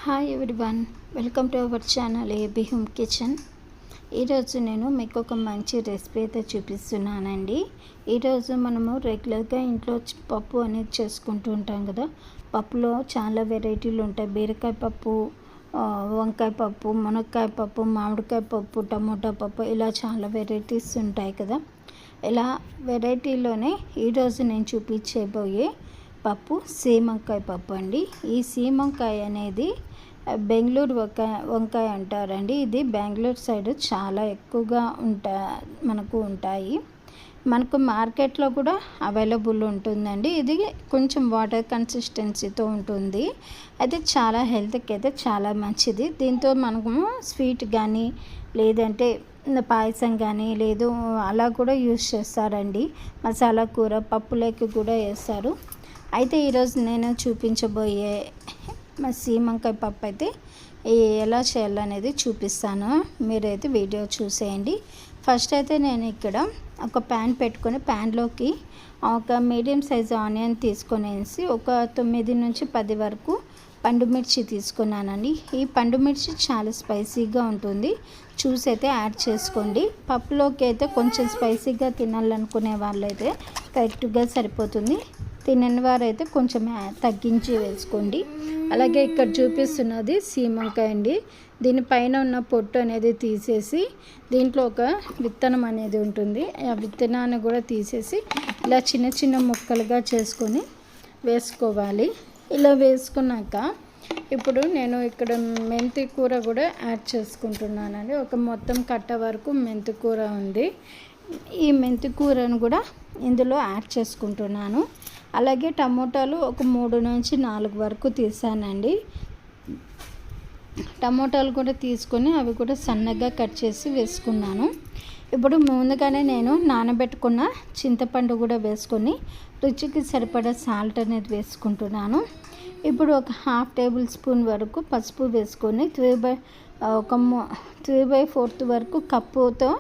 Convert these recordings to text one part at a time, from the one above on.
Hi everyone, welcome to our channel AB home kitchen. ఈరోజు నేను మీకు ఒక మంచి రెసిపీ అయితే చూపిస్తున్నానండి. ఈరోజు మనము రెగ్యులర్గా ఇంట్లో పప్పు అనేది చేసుకుంటూ ఉంటాం కదా. పప్పులో చాలా వెరైటీలు ఉంటాయి. బీరకాయ పప్పు, వంకాయ పప్పు, మునక్కాయ పప్పు, మామిడికాయ పప్పు, టమోటా పప్పు, ఇలా చాలా వెరైటీస్ ఉంటాయి కదా. ఇలా వెరైటీలోనే ఈరోజు నేను చూపించబోయే పప్పు సీమంకాయ పప్పు అండి. ఈ సీమంకాయ అనేది బెంగళూరు వంకాయ అంటారండి. ఇది బెంగళూరు సైడ్ చాలా ఎక్కువగా మనకు ఉంటాయి. మనకు మార్కెట్లో కూడా అవైలబుల్ ఉంటుందండి. ఇది కొంచెం వాటర్ కన్సిస్టెన్సీతో ఉంటుంది. అయితే చాలా హెల్త్కి అయితే చాలా మంచిది. దీంతో మనము స్వీట్ కానీ లేదంటే పాయసం కానీ లేదు అలా కూడా యూజ్ చేస్తారండి. మసాలా కూర పప్పులోకి కూడా వేస్తారు. అయితే ఈరోజు నేను చూపించబోయే సీమంకాయ పప్పు అయితే ఎలా చేయాలనేది చూపిస్తాను. మీరైతే వీడియో చూసేయండి. ఫస్ట్ అయితే నేను ఇక్కడ ఒక ప్యాన్ పెట్టుకొని ప్యాన్లోకి ఒక మీడియం సైజు ఆనియన్ తీసుకొనేసి ఒక 9 నుంచి 10 వరకు పండుమిర్చి తీసుకున్నానండి. ఈ పండుమిర్చి చాలా స్పైసీగా ఉంటుంది, చూసి అయితే యాడ్ చేసుకోండి. పప్పులోకి అయితే కొంచెం స్పైసీగా తినాలనుకునే వాళ్ళైతే కరెక్ట్గా సరిపోతుంది. తినని వారైతే కొంచెం తగ్గించి వేసుకోండి. అలాగే ఇక్కడ చూపిస్తున్నది సీమంకాయ అండి. దీనిపైన ఉన్న పొట్టు అనేది తీసేసి దీంట్లో ఒక విత్తనం అనేది ఉంటుంది. ఆ విత్తనాన్ని కూడా తీసేసి ఇలా చిన్న చిన్న ముక్కలుగా చేసుకొని వేసుకోవాలి. ఇలా వేసుకున్నాక ఇప్పుడు నేను ఇక్కడ మెంతి కూర కూడా యాడ్ చేసుకుంటున్నానండి. ఒక మొత్తం కట్ట వరకు మెంతి కూర ఉంది. ఈ మెంతి కూరను కూడా ఇందులో యాడ్ చేసుకుంటున్నాను. అలాగే టమోటాలు ఒక 3 నుంచి 4 వరకు తీసానండి. టమోటాలు కూడా తీసుకొని అవి కూడా సన్నగా కట్ చేసి వేసుకున్నాను. ఇప్పుడు ముందుగానే నేను నానబెట్టుకున్న చింతపండు కూడా వేసుకొని రుచికి సరిపడా సాల్ట్ అనేది వేసుకుంటున్నాను. ఇప్పుడు ఒక 1/2 టేబుల్ స్పూన్ వరకు పసుపు వేసుకొని 3/4 వరకు కప్పుతో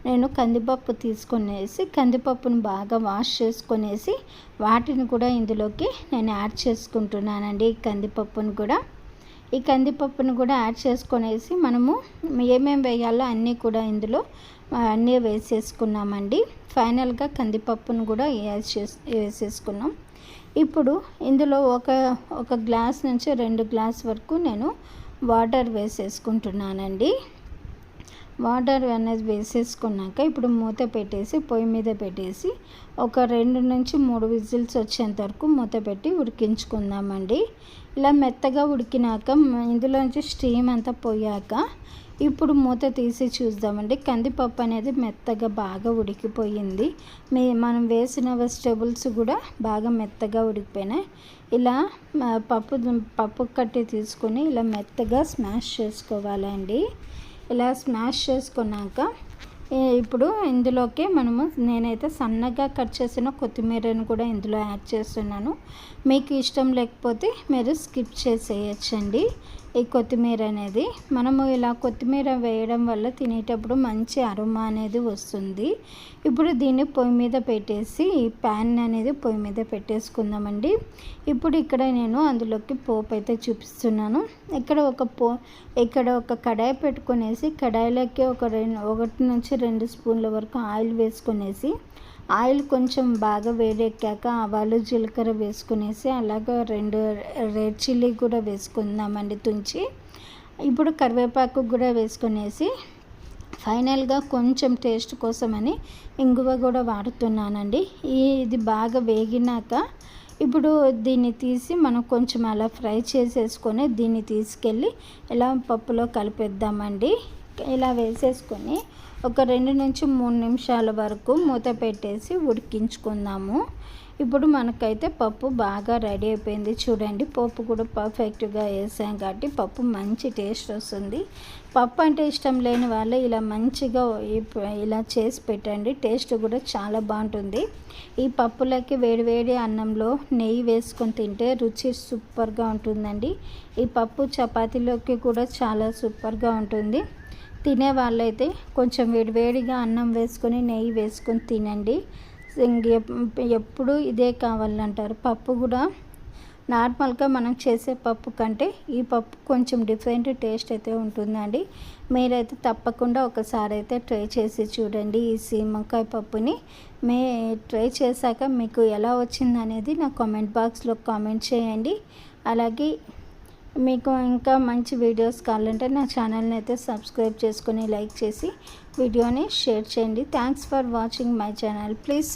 నేను కందిపప్పు తీసుకొనేసి కందిపప్పును బాగా వాష్ చేసుకొనేసి వాటిని కూడా ఇందులోకి నేను యాడ్ చేసుకుంటున్నానండి. ఈ కందిపప్పును కూడా యాడ్ చేసుకొనేసి మనము ఏమేమి వేయాలో అన్నీ కూడా ఇందులో అన్నీ వేసేసుకున్నామండి. ఫైనల్గా కందిపప్పును కూడా వేసేసుకున్నాం. ఇప్పుడు ఇందులో ఒక గ్లాస్ నుంచి 2 గ్లాస్ వరకు నేను వాటర్ వేసేసుకుంటున్నానండి. వాటర్ అనేది వేసేసుకున్నాక ఇప్పుడు మూత పెట్టేసి పొయ్యి మీద పెట్టేసి ఒక 2 నుంచి 3 విజిల్స్ వచ్చేంత వరకు మూత పెట్టి ఉడికించుకుందామండి. ఇలా మెత్తగా ఉడికినాక ఇందులోంచి స్టీమ్ అంతా పోయాక ఇప్పుడు మూత తీసి చూద్దామండి. కందిపప్పు అనేది మెత్తగా బాగా ఉడికిపోయింది. మనం వేసిన వెజిటేబుల్స్ కూడా బాగా మెత్తగా ఉడికిపోయినాయి. ఇలా పప్పు కట్టి తీసుకొని ఇలా మెత్తగా స్మాష్ చేసుకోవాలండి. ఇలా స్మాష్ చేసుకున్నాక ఇప్పుడు ఇందులోకి నేనైతే సన్నగా కట్ చేసిన కొత్తిమీరను కూడా ఇందులో యాడ్ చేస్తున్నాను. మీకు ఇష్టం లేకపోతే మీరు స్కిప్ చేసేయచ్చండి. ఈ కొత్తిమీర అనేది మనము ఇలా కొత్తిమీర వేయడం వల్ల తినేటప్పుడు మంచి అరోమా అనేది వస్తుంది. ఇప్పుడు దీన్ని పొయ్యి మీద పెట్టేసి ఈ ప్యాన్ అనేది పొయ్యి మీద పెట్టేసుకుందామండి. ఇప్పుడు ఇక్కడ నేను అందులోకి పోపు అయితే చూపిస్తున్నాను. ఇక్కడ ఒక కడాయి పెట్టుకునేసి కడాయిలోకి 1 నుంచి 2 స్పూన్ల వరకు ఆయిల్ వేసుకునేసి ఆయిల్ కొంచెం బాగా వేడెక్కాక ఆవాలు జీలకర్ర వేసుకునేసి అలాగే 2 రెడ్ చిల్లీ కూడా వేసుకుందామండి తుంచి. ఇప్పుడు కరివేపాకు కూడా వేసుకునేసి ఫైనల్గా కొంచెం టేస్ట్ కోసమని ఇంగువ కూడా వాడుతున్నానండి. ఇది బాగా వేగినాక ఇప్పుడు దీన్ని తీసి మనం కొంచెం అలా ఫ్రై చేసేసుకొని దీన్ని తీసుకెళ్ళి ఇలా పప్పులో కలిపేద్దామండి. ఇలా వేసేసుకొని ఒక 2 నుంచి 3 నిమిషాల వరకు మూత పెట్టేసి ఉడికించుకుందాము. ఇప్పుడు మనకైతే పప్పు బాగా రెడీ అయిపోయింది. చూడండి, పప్పు కూడా పర్ఫెక్ట్గా వేసాం కాబట్టి పప్పు మంచి టేస్ట్ వస్తుంది. పప్పు అంటే ఇష్టం లేని వాళ్ళు ఇలా మంచిగా ఇలా చేసి పెట్టండి. టేస్ట్ కూడా చాలా బాగుంటుంది. ఈ పప్పులకి వేడివేడి అన్నంలో నెయ్యి వేసుకొని తింటే రుచి సూపర్గా ఉంటుందండి. ఈ పప్పు చపాతీలోకి కూడా చాలా సూపర్గా ఉంటుంది. తినే వాళ్ళైతే కొంచెం వేడివేడిగా అన్నం వేసుకొని నెయ్యి వేసుకొని తినండి. ఎప్పుడు ఇదే కావాలంటారు. పప్పు కూడా నార్మల్గా మనం చేసే పప్పు కంటే ఈ పప్పు కొంచెం డిఫరెంట్ టేస్ట్ అయితే ఉంటుందండి. మీరైతే తప్పకుండా ఒకసారి అయితే ట్రై చేసి చూడండి ఈ సీమకాయ పప్పుని. ట్రై చేశాక మీకు ఎలా వచ్చిందనేది నా కామెంట్ బాక్స్లో కామెంట్ చేయండి. అలాగే మీకు ఇంకా మంచి వీడియోస్ కావాలంటే నా ఛానల్ని అయితే సబ్స్క్రైబ్ చేసుకొని లైక్ చేసి వీడియోని షేర్ చేయండి. Thanks for watching my channel. Please